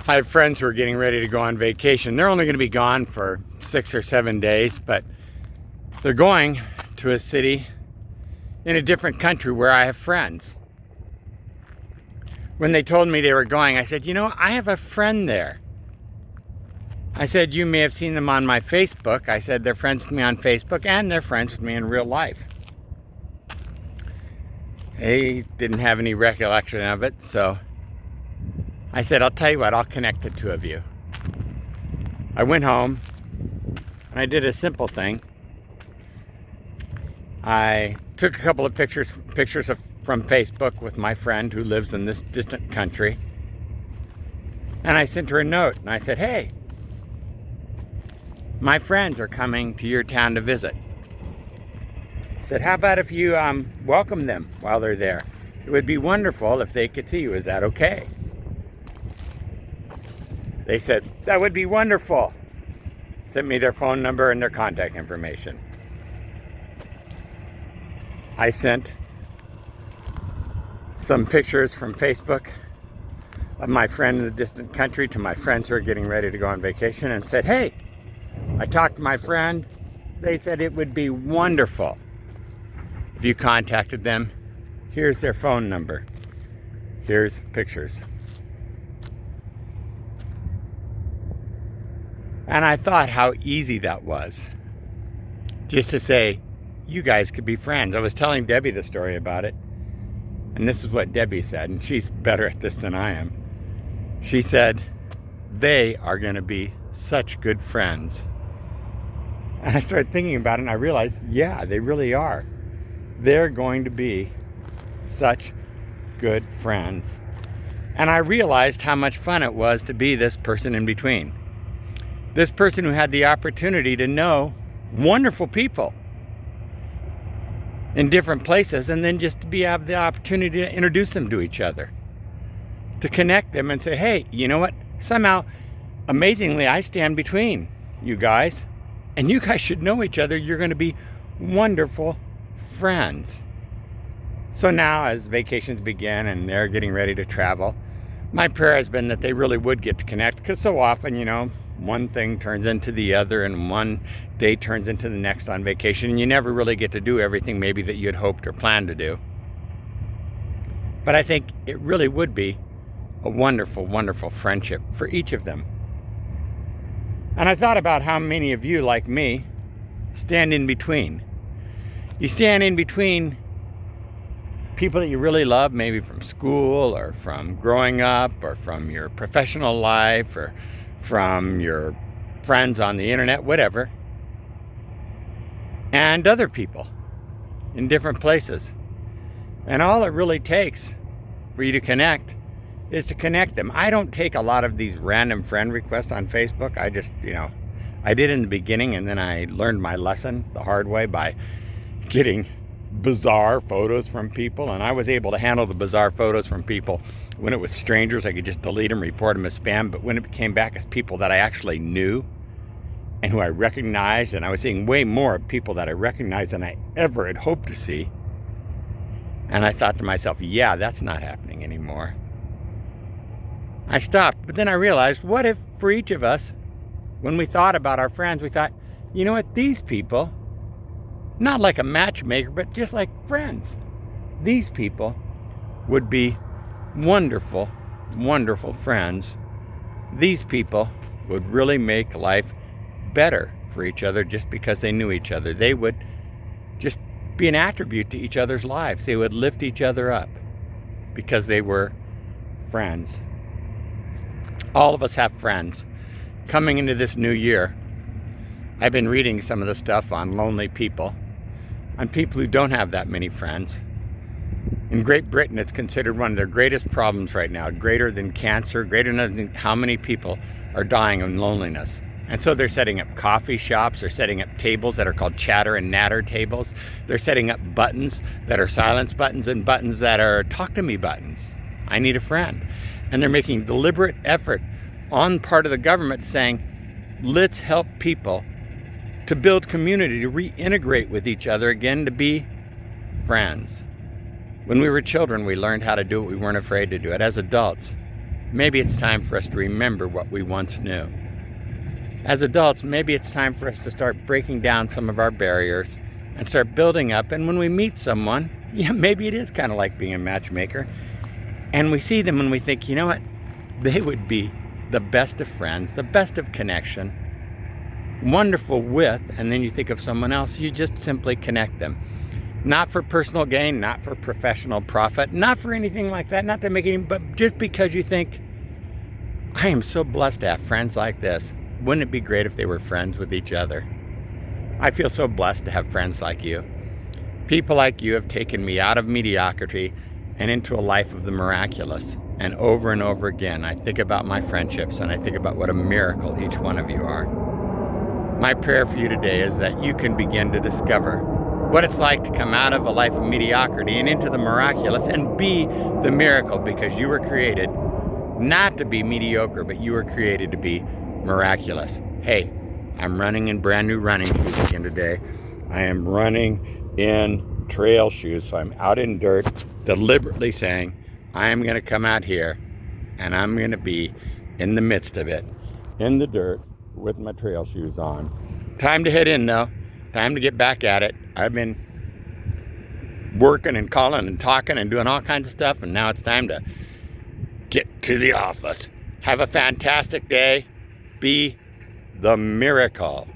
I have friends who are getting ready to go on vacation. They're only going to be gone for 6 or 7 days, but they're going to a city in a different country where I have friends. When they told me they were going, I said, I have a friend there. I said, you may have seen them on my Facebook. I said, they're friends with me on Facebook and they're friends with me in real life. They didn't have any recollection of it, so I said, I'll tell you what, I'll connect the two of you. I went home and I did a simple thing. I took a couple of pictures from Facebook with my friend who lives in this distant country. And I sent her a note and I said, hey, my friends are coming to your town to visit. I said, how about if you welcome them while they're there? It would be wonderful if they could see you. Is that okay? They said, that would be wonderful. Sent me their phone number and their contact information. I sent some pictures from Facebook of my friend in the distant country to my friends who are getting ready to go on vacation and said, hey, I talked to my friend. They said it would be wonderful if you contacted them. Here's their phone number. Here's pictures. And I thought how easy that was. Just to say, you guys could be friends. I was telling Debbie the story about it. And this is what Debbie said, and she's better at this than I am. She said, they are going to be such good friends. And I started thinking about it and I realized, yeah, they really are. They're going to be such good friends. And I realized how much fun it was to be this person in between. This person who had the opportunity to know wonderful people in different places, and then just to have the opportunity to introduce them to each other, to connect them and say, hey, you know what? Somehow, amazingly, I stand between you guys, and you guys should know each other. You're going to be wonderful friends. So now, as vacations begin and they're getting ready to travel, my prayer has been that they really would get to connect, because so often, one thing turns into the other and one day turns into the next on vacation, and you never really get to do everything maybe that you had hoped or planned to do. But I think it really would be a wonderful, wonderful friendship for each of them. And I thought about how many of you, like me, stand in between. You stand in between people that you really love, maybe from school or from growing up or from your professional life or from your friends on the internet, whatever, and other people in different places. And all it really takes for you to connect is to connect them. I don't take a lot of these random friend requests on Facebook. I just, I did in the beginning, and then I learned my lesson the hard way by getting bizarre photos from people, and I was able to handle the bizarre photos from people. When it was strangers, I could just delete them, report them as spam. But when it came back as people that I actually knew and who I recognized, and I was seeing way more of people that I recognized than I ever had hoped to see. And I thought to myself, yeah, that's not happening anymore. I stopped, but then I realized, what if for each of us, when we thought about our friends, we thought, you know what, these people, not like a matchmaker, but just like friends, these people would be wonderful, wonderful friends. These people would really make life better for each other just because they knew each other. They would just be an attribute to each other's lives. They would lift each other up because they were friends. All of us have friends. Coming into this new year, I've been reading some of the stuff on lonely people, on people who don't have that many friends. In Great Britain, it's considered one of their greatest problems right now, greater than cancer, greater than how many people are dying of loneliness. And so they're setting up coffee shops, they're setting up tables that are called chatter and natter tables. They're setting up buttons that are silence buttons and buttons that are talk to me buttons. I need a friend. And they're making deliberate effort on part of the government saying, let's help people to build community, to reintegrate with each other again, to be friends. When we were children, we learned how to do it. We weren't afraid to do it. As adults, maybe it's time for us to remember what we once knew. As adults, maybe it's time for us to start breaking down some of our barriers and start building up. And when we meet someone, yeah, maybe it is kind of like being a matchmaker. And we see them and we think, you know what? They would be the best of friends, the best of connection, wonderful with, and then you think of someone else, you just simply connect them. Not for personal gain, not for professional profit, not for anything like that, not to make any, but just because you think, I am so blessed to have friends like this. Wouldn't it be great if they were friends with each other? I feel so blessed to have friends like you. People like you have taken me out of mediocrity and into a life of the miraculous. And over again, I think about my friendships and I think about what a miracle each one of you are. My prayer for you today is that you can begin to discover what it's like to come out of a life of mediocrity and into the miraculous and be the miracle, because you were created not to be mediocre, but you were created to be miraculous. Hey, I'm running in brand new running shoes again today. I am running in trail shoes, so I'm out in dirt, deliberately saying, I am going to come out here and I'm going to be in the midst of it, in the dirt, with my trail shoes on. Time to head in though. Time to get back at it. I've been working and calling and talking and doing all kinds of stuff, and now it's time to get to the office. Have a fantastic day. Be the miracle.